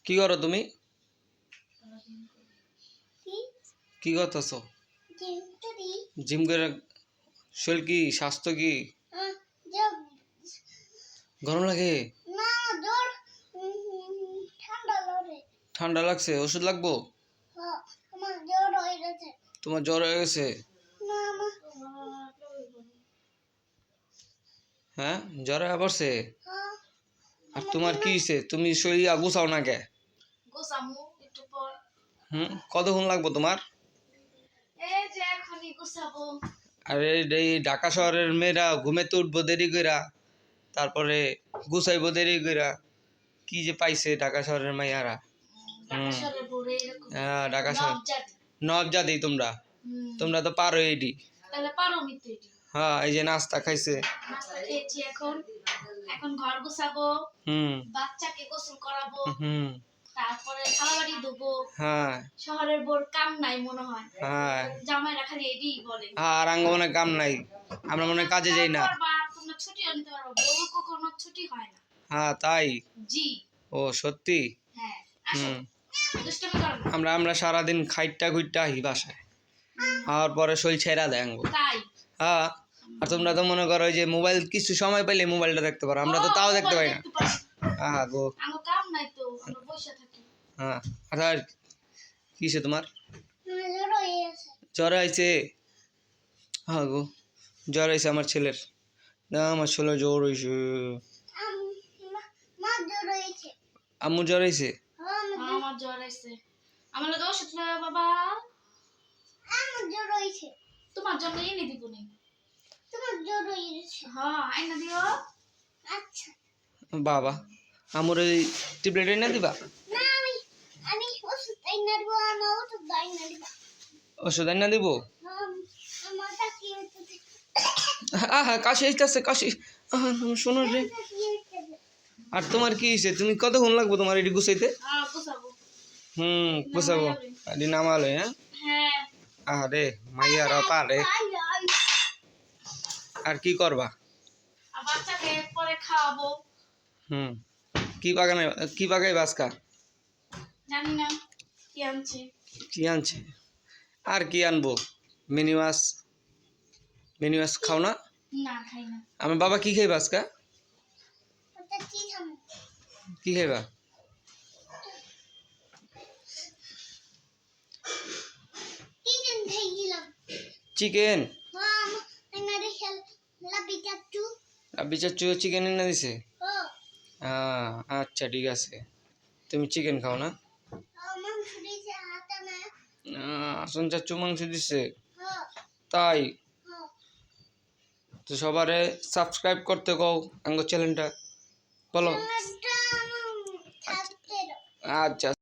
কি করো তুমি? কি কি করতেছো? জিম করি। জিম করে শরীর কি স্বাস্থ্য কি জব গরম লাগে? না জ্বর ঠান্ডা লাগে। ঠান্ডা লাগছে? ওষুধ লাগবো? হ্যাঁ আমার জ্বর হয়ে গেছে। তোমার জ্বর হয়ে গেছে? না আমার হ্যাঁ, জ্বর হয়ে পড়ছে? হ্যাঁ আর তোমার কি হয়েছে? তুমি শরীর গুছাও না কে? গোসামু একটু পর। কতক্ষণ লাগবো তোমার? এই যে এখনই গোসাবো। আরে এই ঢাকা শহরের মেয়েরা ঘুমে তো উঠবো দেরি কইরা, তারপরে গুছাইবো দেরি কইরা। কি যে পাইছে ঢাকা শহরের মাইয়ারা। ঢাকা শহরের বউরে এরকম হ্যাঁ, ঢাকা শহর নবজাতি। নব জাতি তোমরা। তোমরা তো পারো এইটি। তাহলে পারো মিতে এটি। হ্যাঁ, এই যে নাস্তা খাইছে। নাস্তা খেয়েছি এখন। এখন ঘর গোছাবো। বাচ্চাকে গোসল করাবো। তারপরে থালাবাড়ি ধোবো। হ্যাঁ শহরের বোর কাম নাই মনে হয়। হ্যাঁ জামাইরা খালি এডি বলে। আর আঙ্গ মনে কাম নাই, আমরা মনে কাজে যাই না। তোমরা ছুটিও নিতে পারবো, বউ কখনো ছুটি হয় না। হ্যাঁ তাই? জি। ও সত্যি? হ্যাঁ আসো, দুষ্টামি করো না। আমরা সারাদিন খাইটা খুইটা আহি বাসায়, আর পরে শরীর ছেড়া দেয় আঙ্গো। তাই? হ্যাঁ, আর তোমরা তো মনে করো যে মোবাইল কিছু সময় পাইলে মোবাইলটা দেখতে পারো, আমরা তো তাও দেখতে পাই না। আহা গো, আমার কাম নাই তো, আমরা বসে থাকি। হ্যাঁ। আর কিসে তোমার জ্বর হয়ে আছে? জ্বর আইছে? হ্যাঁ গো, জ্বর আইছে আমার ছেলের। না আমার ছেলে জ্বর হয়েছে। মা জ্বর হয়েছে। আম্মু জ্বর হয়েছে? আমার জ্বর হয়েছে। আমার লাগে ওষুধ খাওয়া বাবা। আমার জ্বর হয়েছে। তোমার জন্য এনে দিব নি। তোমার জ্বর হয়েছে? হ্যাঁ এনে দিও। আচ্ছা বাবা, আমার ওই ট্যাবলেট এনে দিবা? না আমি ওষুধ এনে দিব, আমি ওষুধ এনে দিব। ওষুধ এনে দিব? আমার কাশি হইতেছে। আহা কাশি হইতেছে, কাশি। আহা শোনো রে। আর তোমার কি হয়েছে? তুমি কতক্ষণ লাগবো তোমার এটি গুছাইতে? গোছাবো। গুছাবো এটি নামালে? হ্যাঁ হ্যাঁ। আরে মাইয়ারা পারে। আর কি করবা? বাচ্চাকে পরে খাওয়াবো। কি বাগাইবা আজকা? জানি না কি আনছে। কি আনছে? আর কি আনবো? মিনি মাছ খাও না? না খাই না। আমার বাবা কি খাইবা আজকা? কি খাইবা? চিকেন? রাব্বি চাচ্চু চিকেন এনে দিছে? আচ্ছা ঠিক আছে, তুমি চিকেন খাও না? আসন চাচ্চু মাংস দিছে? তাই? তো সবারে সাবস্ক্রাইব করতে কও আঙ্গ চ্যানেলটা, বলো। আচ্ছা।